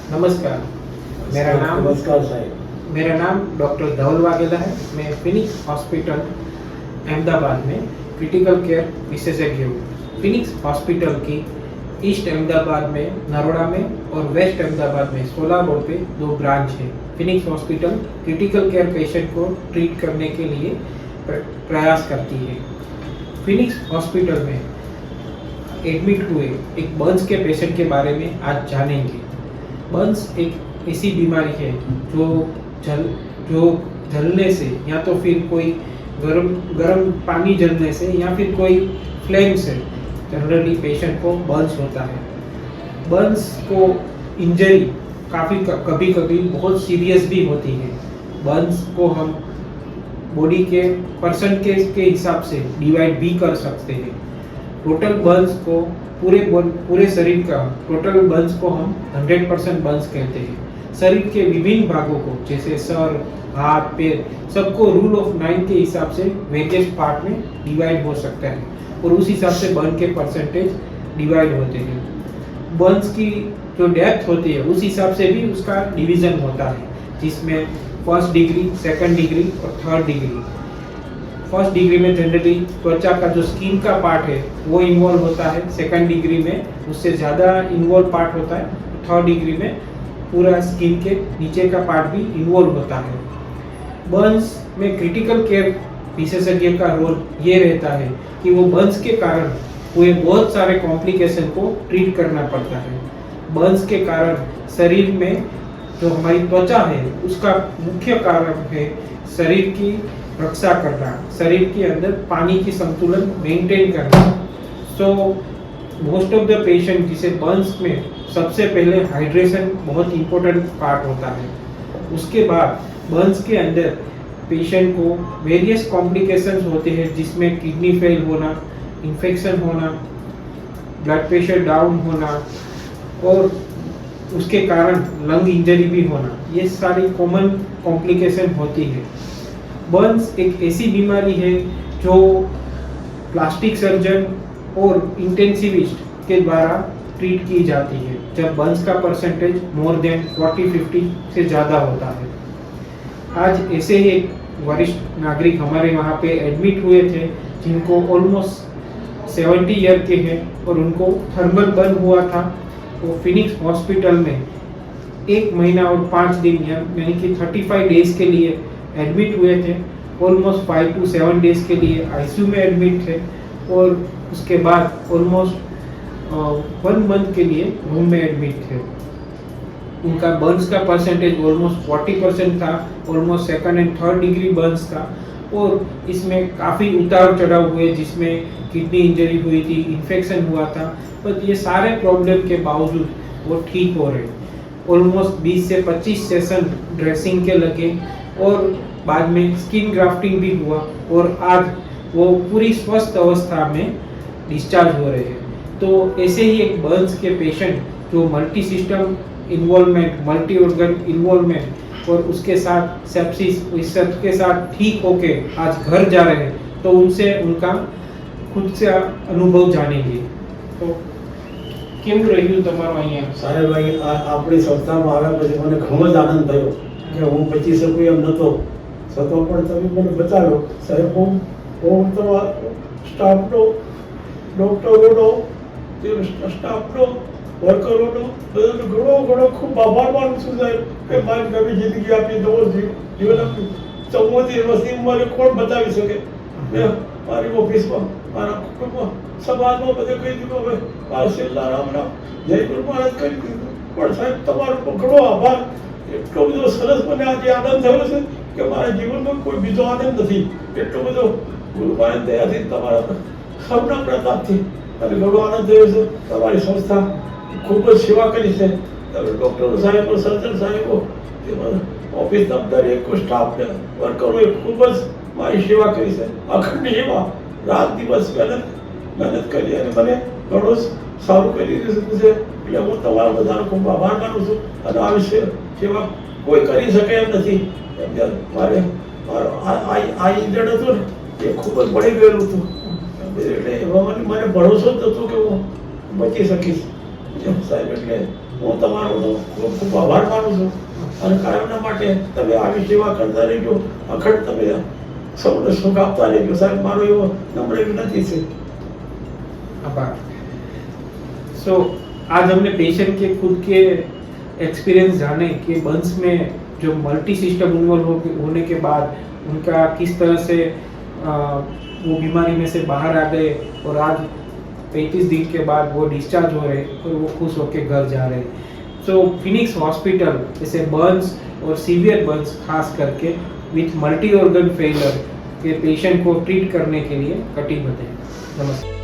नमस्कार। मेरा नाम डॉक्टर धवल वाघेला है। मैं फिनिक्स हॉस्पिटल अहमदाबाद में क्रिटिकल केयर विशेषज्ञ हूँ। फिनिक्स हॉस्पिटल की ईस्ट अहमदाबाद में नरोड़ा में और वेस्ट अहमदाबाद में 16 रोड पे 2 ब्रांच है। Phoenix hospital critical care patient को ट्रीट करने के लिए प्रयास करती है। फिनिक्स हॉस्पिटल में एडमिट हुए एक बर्न्स के पेशेंट के बारे में आज जानेंगे। बर्न्स एक ऐसी बीमारी है जो जलने से या तो फिर कोई गर्म पानी जलने से या फिर कोई फ्लेम से जनरली पेशेंट को बर्न्स होता है। बर्न्स को इंजरी कभी कभी बहुत सीरियस भी होती है। बर्न्स को हम बॉडी के परसेंटेज के हिसाब से डिवाइड भी कर सकते हैं। टोटल बर्न्स को पूरे शरीर का टोटल बर्न्स को हम 100% बर्न्स कहते हैं। शरीर के विभिन्न भागों को जैसे सर, हाथ, पैर सबको रूल ऑफ 9 के हिसाब से वेरियस पार्ट में डिवाइड हो सकता है और उस हिसाब से बर्न के परसेंटेज डिवाइड होते हैं। बर्न्स की जो डेप्थ होती है उस हिसाब से भी उसका डिवीजन होता है, जिसमें फर्स्ट डिग्री, सेकंड डिग्री और थर्ड डिग्री। फर्स्ट डिग्री में जनरली त्वचा का जो स्किन का पार्ट है वो इन्वॉल्व होता है। सेकंड डिग्री में उससे ज़्यादा इन्वॉल्व पार्ट होता है। थर्ड डिग्री में पूरा स्किन के नीचे का पार्ट भी इन्वॉल्व होता है। बर्न्स में क्रिटिकल केयर विशेषज्ञ का रोल ये रहता है कि वो बर्न्स के कारण हुए बहुत सारे कॉम्प्लिकेशन को ट्रीट करना पड़ता है। बर्न्स के कारण शरीर में जो हमारी त्वचा है उसका मुख्य कारण है शरीर की रक्षा करना, शरीर के अंदर पानी की संतुलन मेंटेन करना। So most of the patient जिसे बर्न्स में सबसे पहले हाइड्रेशन बहुत इंपॉर्टेंट पार्ट होता है। उसके बाद बर्न्स के अंदर पेशेंट को वेरियस कॉम्प्लिकेशंस होते हैं, जिसमें किडनी फेल होना, इन्फेक्शन होना, ब्लड प्रेशर डाउन होना और उसके कारण लंग इंजरी भी होना। ये सारी कॉमन कॉम्प्लिकेशन होती है। बर्न्स एक ऐसी बीमारी है जो प्लास्टिक सर्जन और इंटेंसिविस्ट के द्वारा ट्रीट की जाती है जब बर्न्स का परसेंटेज मोर देन 40-50 से ज़्यादा होता है। आज ऐसे ही एक वरिष्ठ नागरिक हमारे वहाँ पे एडमिट हुए थे जिनको ऑलमोस्ट 70 ईयर के हैं और उनको थर्मल बर्न हुआ था। वो फिनिक्स हॉस्पिटल में 1 महीना और 5 दिन यानी कि 35 डेज के लिए एडमिट हुए थे। ऑलमोस्ट 5 to 7 डेज के लिए आईसीयू में एडमिट थे और उसके बाद ऑलमोस्ट 1 मंथ के लिए रूम में एडमिट थे। उनका बर्न्स का परसेंटेज ऑलमोस्ट 40% था। Almost second and third degree Burns था और इसमें काफ़ी उतार चढ़ाव हुए, जिसमें किडनी इंजरी हुई थी, इन्फेक्शन हुआ था। पर ये सारे प्रॉब्लम के बावजूद वो ठीक हो रहे। ऑलमोस्ट 20 से 25 सेशन ड्रेसिंग के लगे और बाद में स्किन ग्राफ्टिंग भी हुआ और आज वो पूरी स्वस्थ अवस्था में डिस्चार्ज हो रहे हैं। तो ऐसे ही एक बर्न्स के पेशेंट जो multi system involvement, multi organ involvement और उसके साथ सेप्सिस, इस सब के साथ ठीक होके आज घर जा रहे हैं, तो उनसे उनका खुद से अनुभव जानेंगे। तो કેવું રહ્યું તમારું અહીંયા? સાહેબ, આપણી સંસ્થામાં આવ્યા પછી મને ઘણો જ આનંદ થયો કે હું બચી શકું એમ નહોતો, છતાં પણ તમે મને બચાવ્યો સાહેબ। હું તમારા સ્ટાફનો, ડૉક્ટરોનો, સ્ટાફનો, વર્કરોનો બધાનો ઘણો ખૂબ આભાર માનું છું સાહેબ કે મારી નવી જિંદગી આપી, નવો જીવન આપ્યું। 74 વર્ષની ઉંમરે કોણ બતાવી શકે? મેં મારી ઓફિસમાં, મારા કુટુંબમાં, સમાજમાં બધે કહી દીધું, હવે મારા છેલ્લા રામ જય ગુરુ મહારાજ કરી દીધું। પણ સાહેબ તમારો ઘણો આભાર। એટલો બધો સરસ મને આજે આનંદ થયો છે કે મારા જીવનમાં કોઈ બીજો આનંદ નથી। એટલો બધો ગુરુ મહારાજ દયાથી, તમારા સૌના પ્રતાપથી મને ઘણો આનંદ થયો છે। તમારી સંસ્થા ખૂબ જ સેવા કરી છે। તમે ડૉક્ટરો સાહેબો, સર્જન સાહેબો, ઓફિસના દરેક સ્ટાફને, વર્કરોએ ખૂબ જ મારી સેવા કરી છે। અખંડ સેવા, રાત દિવસ મહેનત કરી અને મને ઘણો સારું કરી દીધું છે। એટલે હું તમારા બધાનો ખૂબ આભાર માનું છું અને આ વિશે સેવા કોઈ કરી શકે એમ નથી। મારે આ ઇન્જર્ડ હતું ને એ ખૂબ જ બળી ગયેલું હતું, એટલે એમાં મને ભરોસો જ હતો કે હું બચી શકીશ સાહેબ। એટલે હું તમારો તો ખૂબ ખૂબ આભાર માનું છું અને કાયમના માટે તમે આવી સેવા કરતા રહેજો, અખંડ તમે સૌને સુખ આપતા રહેજો સાહેબ, મારો એવો નમ્ર વિનંતી છે। आभार। सो आज हमने पेशेंट के खुद के एक्सपीरियंस जाने कि बंस में जो मल्टी सिस्टम इन्वॉल्व होने के बाद उनका किस तरह से वो बीमारी में से बाहर आ गए और आज 35 दिन के बाद वो डिस्चार्ज हो रहे और वो खुश होकर घर जा रहे। सो फिनिक्स हॉस्पिटल जैसे बर्न्स और सीवियर बर्न्स खास करके विथ मल्टी ऑर्गन फेलियर के पेशेंट को ट्रीट करने के लिए कटिबद्ध है। नमस्ते।